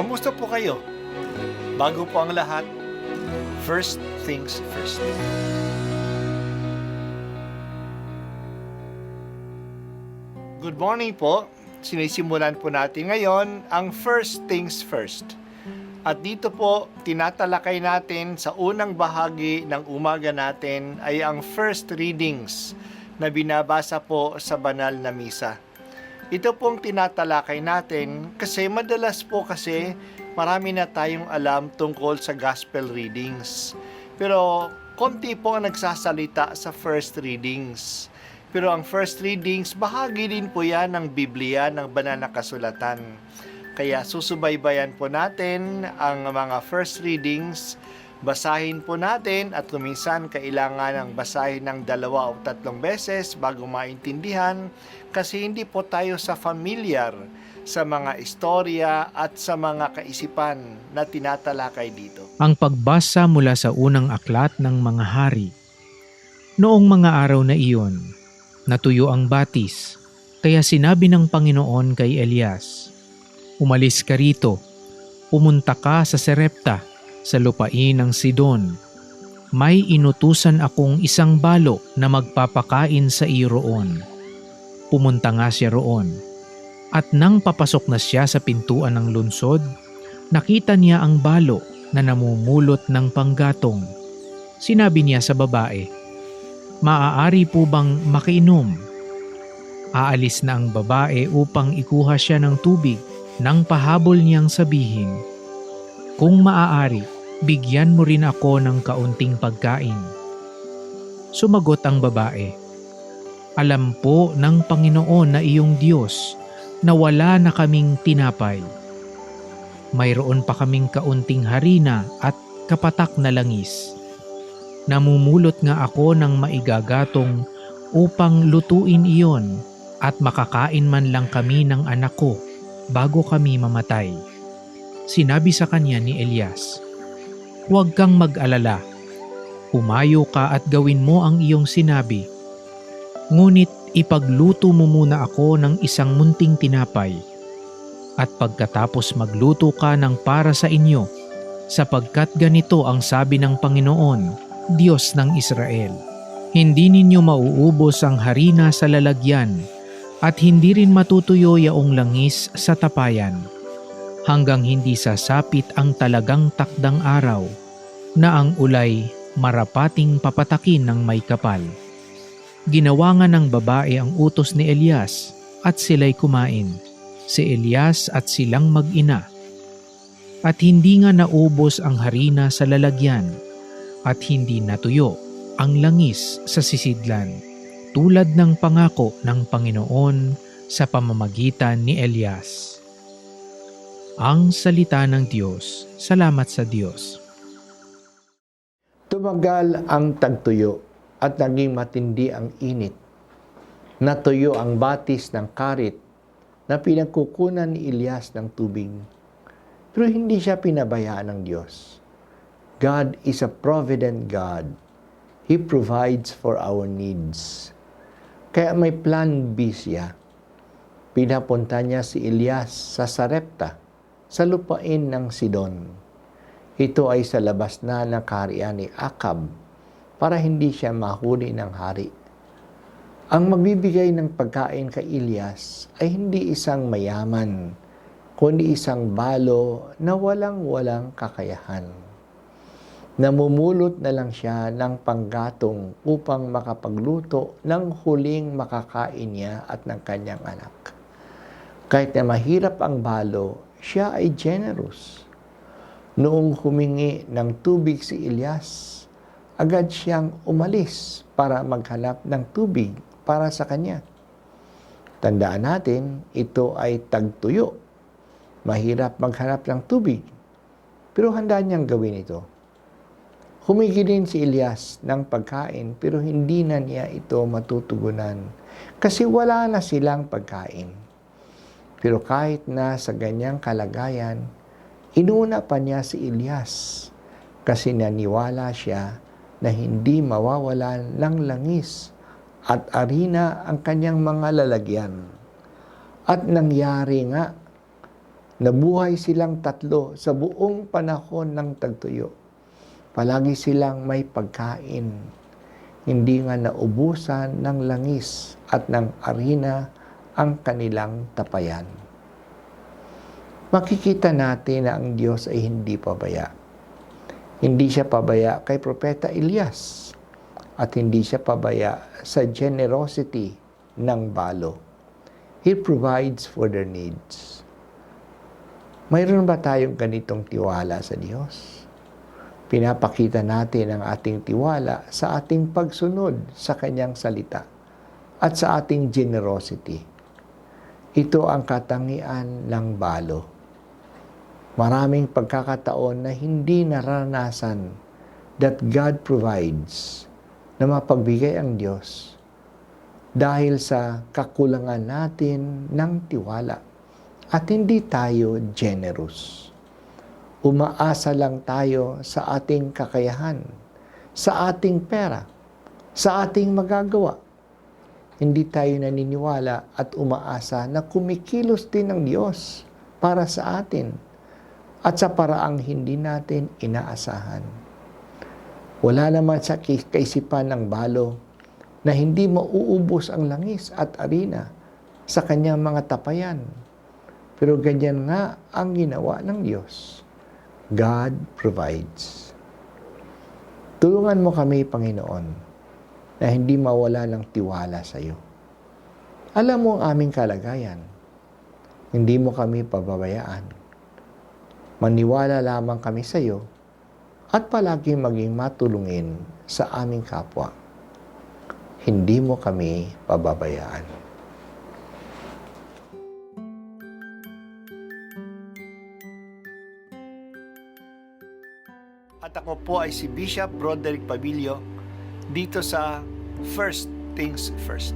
Kamusta po kayo? Bago po ang lahat, first things first. Good morning po. Sinisimulan po natin ngayon ang first things first. At dito po, tinatalakay natin sa unang bahagi ng umaga natin ay ang first readings na binabasa po sa banal na misa. Ito pong tinatalakay natin kasi madalas po kasi marami na tayong alam tungkol sa gospel readings. Pero konti po ang nagsasalita sa first readings. Pero ang first readings, bahagi din po yan ng Biblia, ng banal na kasulatan. Kaya susubaybayan po natin ang mga first readings, basahin po natin at kuminsan kailangan ng basahin ng 2 o 3 beses bago maintindihan kasi hindi po tayo familiar sa mga istorya at sa mga kaisipan na tinatalakay dito. Ang pagbasa mula sa unang aklat ng mga hari. Noong mga araw na iyon, natuyo ang batis, kaya sinabi ng Panginoon kay Elias, "Umalis ka rito, pumunta ka sa Serepta, sa lupain ng Sidon. May inutusan akong isang balo na magpapakain sa iyo roon." Pumunta nga siya roon. At nang papasok na siya sa pintuan ng lungsod, nakita niya ang balo na namumulot ng panggatong. Sinabi niya sa babae, "Maaari po bang makiinom?" Aalis na ang babae upang ikuha siya ng tubig nang pahabol niyang sabihin, "Kung maaari, bigyan mo rin ako ng kaunting pagkain." Sumagot ang babae, "Alam po ng Panginoon na iyong Diyos na wala na kaming tinapay. Mayroon pa kaming kaunting harina at kapatak na langis. Namumulot nga ako ng maigagatong upang lutuin iyon at makakain man lang kami ng anak ko bago kami mamatay." Sinabi sa kanya ni Elias, "Huwag kang mag-alala. Pumayo ka at gawin mo ang iyong sinabi. Ngunit ipagluto mo muna ako ng isang munting tinapay. At pagkatapos magluto ka ng para sa inyo, sapagkat ganito ang sabi ng Panginoon, Diyos ng Israel. Hindi ninyo mauubos ang harina sa lalagyan, at hindi rin matutuyo yaong langis sa tapayan, hanggang hindi sasapit ang talagang takdang araw, na ang ulay marapating papatakin ng may kapal." Ginawa nga ng babae ang utos ni Elias at sila'y kumain, si Elias at silang mag-ina. At hindi nga naubos ang harina sa lalagyan at hindi natuyo ang langis sa sisidlan, tulad ng pangako ng Panginoon sa pamamagitan ni Elias. Ang salita ng Diyos. Salamat sa Diyos. Tumagal ang tagtuyo at naging matindi ang init. Natuyo ang batis ng karit na pinagkukunan ni Elias ng tubig. Pero hindi siya pinabayaan ng Diyos. God is a provident God. He provides for our needs. Kaya may plan B siya. Pinapunta niya si Elias sa Sarepta, sa lupain ng Sidon. Ito ay sa labas na ng kaharian ni Akab, para hindi siya mahuli ng hari. Ang magbibigay ng pagkain kay Elias ay hindi isang mayaman, kundi isang balo na walang kakayahan. Namumulot na lang siya ng panggatong upang makapagluto ng huling makakain niya at ng kanyang anak. Kahit na mahirap ang balo, siya ay generous. Noong humingi ng tubig si Elias, agad siyang umalis para maghanap ng tubig para sa kanya. Tandaan natin, ito ay tagtuyo. Mahirap maghanap ng tubig, pero handa niyang gawin ito. Humingi din si Elias ng pagkain, pero hindi na niya ito matutugunan kasi wala na silang pagkain. Pero kahit na sa ganyang kalagayan, inuna pa niya si Elias kasi naniwala siya na hindi mawawalan ng langis at harina ang kanyang mga lalagyan. At nangyari nga, Nabuhay silang tatlo sa buong panahon ng tagtuyo. Palagi silang may pagkain. Hindi nga naubusan ng langis at ng arena ang kanilang tapayan. Makikita natin na ang Diyos ay hindi pabaya. Hindi siya pabaya kay Propeta Elias at hindi siya pabaya sa generosity ng balo. He provides for their needs. Mayroon ba tayong ganitong tiwala sa Diyos? Pinapakita natin ang ating tiwala sa ating pagsunod sa Kanyang salita at sa ating generosity. Ito ang katangian ng balo. Maraming pagkakataon na hindi naranasan that God provides na mapagbigay ang Diyos dahil sa kakulangan natin ng tiwala at hindi tayo generous. Umaasa lang tayo sa ating kakayahan, sa ating pera, sa ating magagawa. Hindi tayo naniniwala at umaasa na kumikilos din ang Diyos para sa atin at sa paraang hindi natin inaasahan. Wala naman sa kaisipan ng balo na hindi mauubos ang langis at arena sa kanyang mga tapayan. Pero ganyan nga ang ginawa ng Diyos. God provides. Tulungan mo kami, Panginoon, na hindi mawala ng tiwala sa iyo. Alam mo ang aming kalagayan. Hindi mo kami pababayaan. Maniwala lamang kami sa iyo at palagi maging matulungin sa aming kapwa. Hindi mo kami pababayaan. At ako po ay si Bishop Broderick Pabilio dito sa First Things First.